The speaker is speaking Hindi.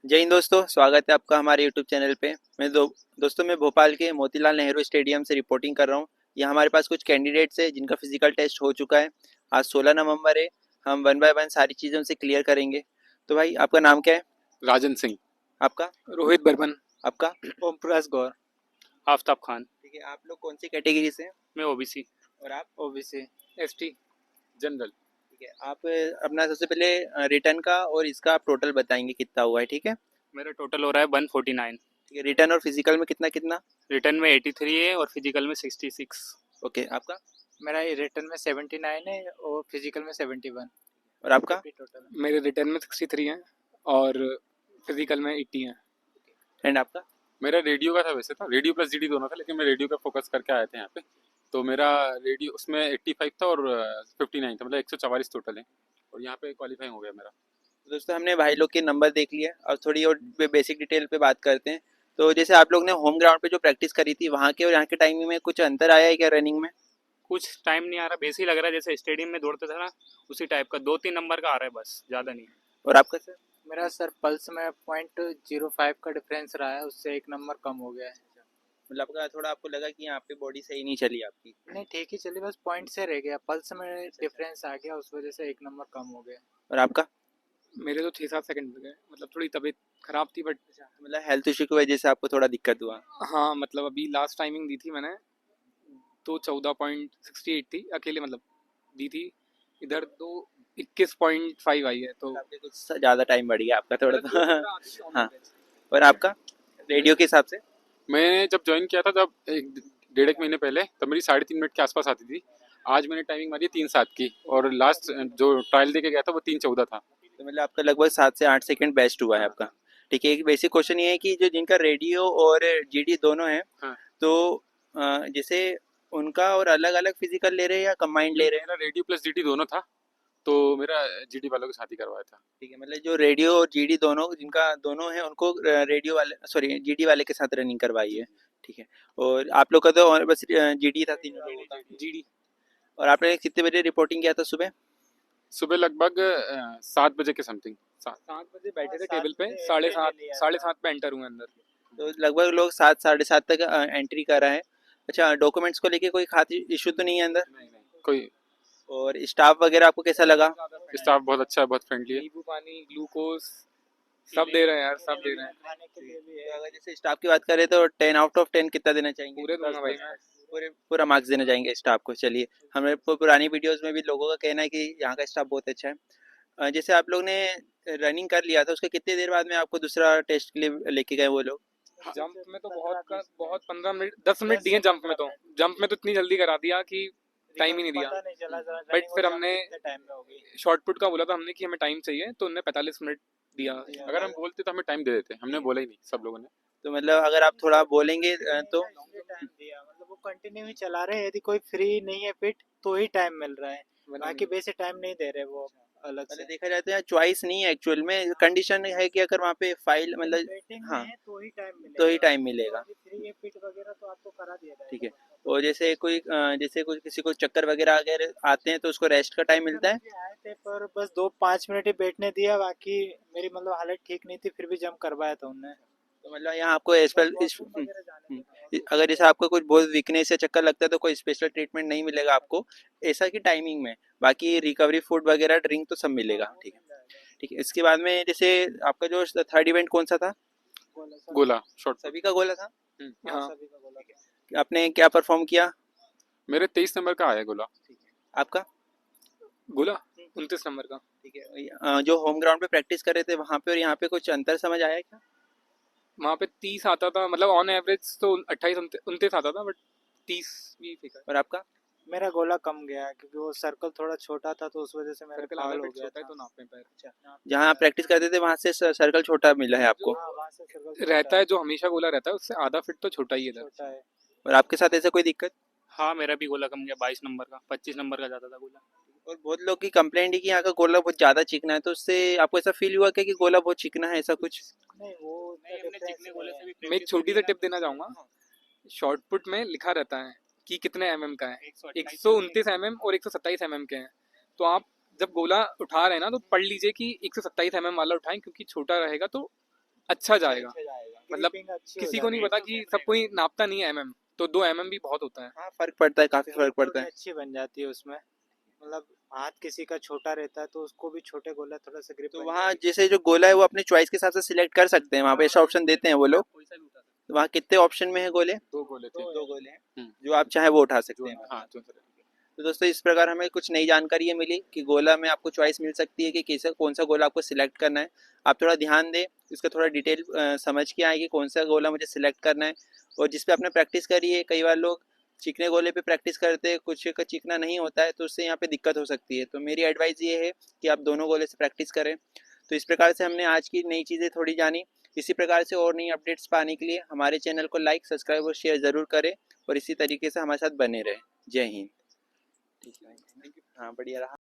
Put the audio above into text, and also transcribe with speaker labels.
Speaker 1: जय हिंद दोस्तों, स्वागत है आपका हमारे यूट्यूब चैनल पे। दोस्तों मैं भोपाल के मोतीलाल नेहरू स्टेडियम से रिपोर्टिंग कर रहा हूँ। यहाँ हमारे पास कुछ कैंडिडेट्स हैं जिनका फिजिकल टेस्ट हो चुका है। आज 16 नवंबर है। हम वन बाय वन सारी चीज़ों से क्लियर करेंगे। तो भाई आपका नाम क्या है?
Speaker 2: राजन सिंह।
Speaker 1: आपका?
Speaker 3: रोहित बर्मन।
Speaker 1: आपका?
Speaker 3: ओम प्रकाश गौर।
Speaker 2: आफ्ताब खान।
Speaker 1: ठीक है, आप लोग कौन सी कैटेगरी से हैं?
Speaker 2: मैं ओबीसी।
Speaker 1: और आप?
Speaker 3: ओबीसी। एसटी।
Speaker 2: जनरल।
Speaker 1: ठीक है, आप अपना सबसे पहले रिटर्न का और इसका आप टोटल बताएंगे कितना हुआ है, ठीक है?
Speaker 2: मेरा टोटल हो रहा है 149।
Speaker 1: ठीक है, रिटर्न और फिजिकल में कितना कितना?
Speaker 2: रिटर्न में 83 है और फिजिकल में 66।
Speaker 1: ओके, आपका?
Speaker 3: मेरा रिटर्न में 79 है और फिजिकल में 71।
Speaker 1: और आपका?
Speaker 3: टोटल
Speaker 2: मेरे रिटर्न में 63 है और फिजिकल में 80 है।
Speaker 1: एंड आपका?
Speaker 4: मेरा रेडियो का था, वैसे था रेडियो प्लस जीडी दोनों था, लेकिन मैं रेडियो का फोकस करके आए थे यहाँ पे। तो मेरा रेडियो उसमें 85 था और 59 था, मतलब 144 टोटल है। और यहाँ पे क्वालिफाइंग हो गया मेरा।
Speaker 1: दोस्तों हमने भाई लोग के नंबर देख लिए। अब थोड़ी और बेसिक डिटेल पे बात करते हैं। तो जैसे आप लोग ने होम ग्राउंड पे जो प्रैक्टिस करी थी, वहाँ के और यहाँ के टाइमिंग में कुछ अंतर आया है क्या रनिंग में?
Speaker 2: कुछ टाइम नहीं आ रहा, बेस ही लग रहा है जैसे स्टेडियम में दौड़ते था ना, उसी टाइप का 2-3 नंबर का आ रहा है, बस ज़्यादा नहीं।
Speaker 1: और आपका सर?
Speaker 3: मेरा सर पल्स में .05 का डिफरेंस रहा है, उससे 1 नंबर कम हो गया है।
Speaker 1: मतलब आपका थोड़ा आपको लगा कि यहाँ पे बॉडी सही नहीं चली आपकी?
Speaker 3: नहीं, ठीक ही चली, बस पॉइंट से रह गया, पल्स में डिफरेंस आ गया, उस वजह से 1 नंबर कम हो गया।
Speaker 1: और आपका?
Speaker 2: मेरे तो 6-7 सेकंड लगे, मतलब थोड़ी तबीयत खराब थी, बट
Speaker 1: मतलब हेल्थ इशू की वजह से आपको थोड़ा दिक्कत हुआ?
Speaker 2: हाँ, मतलब अभी लास्ट टाइमिंग दी थी मैंने तो 14.68 थी अकेले, मतलब दी थी। इधर तो 21.5 आई है, तो
Speaker 1: आपके कुछ ज़्यादा टाइम बढ़ गया आपका थोड़ा तो हाँ।
Speaker 2: हाँ।
Speaker 1: और आपका रेडियो के हिसाब से?
Speaker 4: मैंने जब ज्वाइन किया था, जब एक 1.5 महीने पहले, तब मेरी 3.5 मिनट के आसपास आती थी। आज मैंने टाइमिंग मारी 3:07 की, और लास्ट जो ट्रायल दे के गया था वो 3:14 था।
Speaker 1: तो मतलब आपका लगभग 7 से 8 सेकंड बेस्ट हुआ है आपका। ठीक है, एक बेसिक क्वेश्चन ये है कि जो जिनका रेडियो और जीडी दोनों है,
Speaker 4: हाँ।
Speaker 1: तो जैसे उनका और अलग अलग फिजिकल ले रहे हैं या कंबाइंड ले रहे हैं?
Speaker 4: मेरा रेडियो प्लस जीडी दोनों था, तो मेरा जीडी वालों के साथ ही करवाया था।
Speaker 1: ठीक है, मतलब जो रेडियो और जीडी दोनों जिनका दोनों है उनको रेडियो वाले सॉरी जीडी वाले के साथ रनिंग करवाई है। ठीक है। और आप लोग का तो और बस जीडी था तीनों लोगों का।
Speaker 2: जीडी।
Speaker 1: और आपने कितने बजे रिपोर्टिंग किया था सुबह?
Speaker 4: सुबह लगभग 7 बजे के समथिंग।
Speaker 2: 7 बजे बैठे थे टेबल पे, 7:30 पे एंटर हुए अंदर।
Speaker 1: तो लगभग लोग 7 साढ़े 7 तक एंट्री करा है। अच्छा, डॉक्यूमेंट्स को लेके कोई खास इशू तो नहीं है अंदर?
Speaker 4: नहीं नहीं, कोई।
Speaker 1: और स्टाफ वगैरह आपको कैसा लगा?
Speaker 4: स्टाफ बहुत अच्छा है, बहुत फ्रेंडली है।
Speaker 2: नींबू पानी, ग्लूकोज सब दे रहे हैं यार, सब दे रहे हैं।
Speaker 3: खाने के लिए भी
Speaker 1: तो अगर जैसे स्टाफ की बात करें तो 10 आउट ऑफ 10 कितना देना चाहेंगे?
Speaker 2: पूरे दूंगा भाई मैं।
Speaker 1: पूरे पूरा मार्क्स देना चाहेंगे स्टाफ को। चलिए, हमें पुरानी वीडियोस में भी लोगों का कहना है कि यहाँ का स्टाफ बहुत अच्छा है। जैसे आप लोग ने रनिंग कर लिया था, उसके कितने देर बाद में आपको दूसरा टेस्ट के लिए लेके गए वो लोग?
Speaker 2: जंप में तो बहुत 15 मिनट 10 मिनट दिए जंप में, तो जंप में तो इतनी जल्दी करा दिया कि टाइम ही नहीं दिया। बट फिर हमने
Speaker 3: टाइम में हो गई।
Speaker 2: शॉर्ट पुट का बोला था हमने कि हमें टाइम चाहिए, तो उन्होंने 45 मिनट दिया।
Speaker 4: अगर हम बोलते तो हमें टाइम दे देते, हमने बोला ही नहीं सब लोगों ने।
Speaker 1: तो मतलब अगर आप थोड़ा बोलेंगे तो
Speaker 3: टाइम दिया, मतलब वो कंटिन्यू ही चला रहे हैं, यदि कोई फ्री नहीं है फिट तो ही टाइम मिल रहा है, बाकी बेसिक टाइम नहीं दे रहे वो अलग
Speaker 1: मतलब
Speaker 3: से।
Speaker 1: देखा जाए तो यहाँ चॉइस नहीं है एक्चुअल में, कंडीशन है कि अगर वहाँ पे फाइल मतलब
Speaker 3: वेटिंग
Speaker 1: हाँ
Speaker 3: में है तो ही टाइम मिलेगा,
Speaker 1: तो ही टाइम मिलेगा।
Speaker 3: फ्री है फिट वगैरह तो आपको करा दिया जाएगा।
Speaker 1: ठीक है। और जैसे कोई जैसे कोई किसी को चक्कर वगैरह अगर आते हैं तो उसको रेस्ट का टाइम मिलता है?
Speaker 3: आए थे पर बस 2-5 मिनट ही बैठने दिया, बाकी मेरी मतलब हालत ठीक नहीं थी, फिर भी जंप करवाया था उनने।
Speaker 1: तो मतलब यहाँ आपको अगर जैसे आपको कुछ बहुत वीकनेस या चक्कर लगता है तो कोई स्पेशल ट्रीटमेंट नहीं मिलेगा आपको ऐसा की टाइमिंग में। बाकी रिकवरी फूड वगैरह ड्रिंक तो सब मिलेगा। ठीक है। ठीक है, इसके बाद में जैसे आपका जो थर्ड इवेंट कौन सा था?
Speaker 4: गोला शॉर्ट।
Speaker 1: सभी का गोला था?
Speaker 2: हाँ।
Speaker 1: आपने क्या परफॉर्म किया?
Speaker 4: मेरे 23 नंबर का आया गोला।
Speaker 1: आपका?
Speaker 2: गोला 29 नंबर का।
Speaker 1: ठीक है। जो होम ग्राउंड पे प्रैक्टिस कर रहे थे वहाँ पे और यहाँ पे कुछ अंतर समझ आया क्या?
Speaker 2: वहाँ पे 30 आता था, मतलब ऑन एवरेज तो 28-29 आता था, बट 30 भी फेंका।
Speaker 1: और आपका?
Speaker 3: मेरा गोला कम गया क्योंकि वो सर्कल थोड़ा छोटा था, तो उस वजह से मेरा फाउल हो गया था।
Speaker 2: तो नापे पैर
Speaker 1: जहाँ आप प्रैक्टिस करते थे वहाँ से सर्कल छोटा मिला है आपको?
Speaker 3: हाँ, वहाँ से सर्कल
Speaker 2: रहता है, जो हमेशा गोला रहता है उससे आधा फिट तो छोटा ही है इधर।
Speaker 3: छोटा है।
Speaker 1: और आपके साथ ऐसा कोई दिक्कत?
Speaker 2: हाँ, मेरा भी गोला कम गया, 22 नंबर का, 25 नंबर का जाता था गोला।
Speaker 1: और बहुत लोग की कंप्लेंट है कि यहाँ का गोला बहुत ज़्यादा चिकना है, तो उससे आपको ऐसा फील हुआ क्या कि गोला बहुत चिकना है, ऐसा कुछ?
Speaker 3: नहीं, वो
Speaker 2: हमने चिकने गोले से भी। मैं एक छोटी सी टिप देना चाहूँगा। शॉर्ट पुट में लिखा रहता है कि कितने एमएम का है, 129 एमएम और 127 एमएम के हैं। तो आप जब गोला उठा रहे हैं ना, तो पढ़ लीजिए कि 127 एमएम वाला उठाएं, क्योंकि छोटा रहेगा तो अच्छा जाएगा। मतलब
Speaker 3: Gripping अच्छी हो
Speaker 2: किसी को नहीं
Speaker 3: जाती
Speaker 2: पता
Speaker 3: है।
Speaker 2: कि सब कोई नापता नहीं है mm, तो 2 mm भी बहुत होता है।
Speaker 1: हाँ फर्क पड़ता है, काफी फर्क
Speaker 3: Grip
Speaker 1: पड़ता है।
Speaker 3: थोड़ी अच्छी बन जाती है उसमें। मतलब हाथ किसी का छोटा रहता है तो उसको भी छोटे गोला थोड़ा सा ग्रिप
Speaker 1: तो वहाँ जैसे जो गोला है वो अपने चॉइस के हिसाब से सिलेक्ट कर सकते हैं, वहाँ पे ऐसा ऑप्शन देते हैं वो लोग। तो वहाँ कितने ऑप्शन में है गोले?
Speaker 4: 2 गोले थे।
Speaker 1: दो गोले हैं,
Speaker 4: हम्म,
Speaker 1: जो आप चाहे वो उठा सकते
Speaker 4: जो
Speaker 1: हैं।
Speaker 4: हाँ जो
Speaker 1: तो दोस्तों इस प्रकार हमें कुछ नई जानकारी ये मिली कि गोला में आपको चॉइस मिल सकती है कि कैसा कौन सा गोला आपको सिलेक्ट करना है। आप थोड़ा ध्यान दें, इसका थोड़ा डिटेल समझ के आए कि कौन सा गोला मुझे सिलेक्ट करना है। और जिस पे आपने प्रैक्टिस करी है, कई बार लोग चिकने गोले पे प्रैक्टिस करते हैं, कुछ का चिकना नहीं होता है, तो उससे यहाँ पे दिक्कत हो सकती है। तो मेरी एडवाइस ये है कि आप दोनों गोले से प्रैक्टिस करें। तो इस प्रकार से हमने आज की नई चीज़ें थोड़ी जानी। इसी प्रकार से और नई अपडेट्स पाने के लिए हमारे चैनल को लाइक, सब्सक्राइब और शेयर ज़रूर करें, और इसी तरीके से हमारे साथ बने रहें। जय हिंद। हाँ बढ़िया रहा।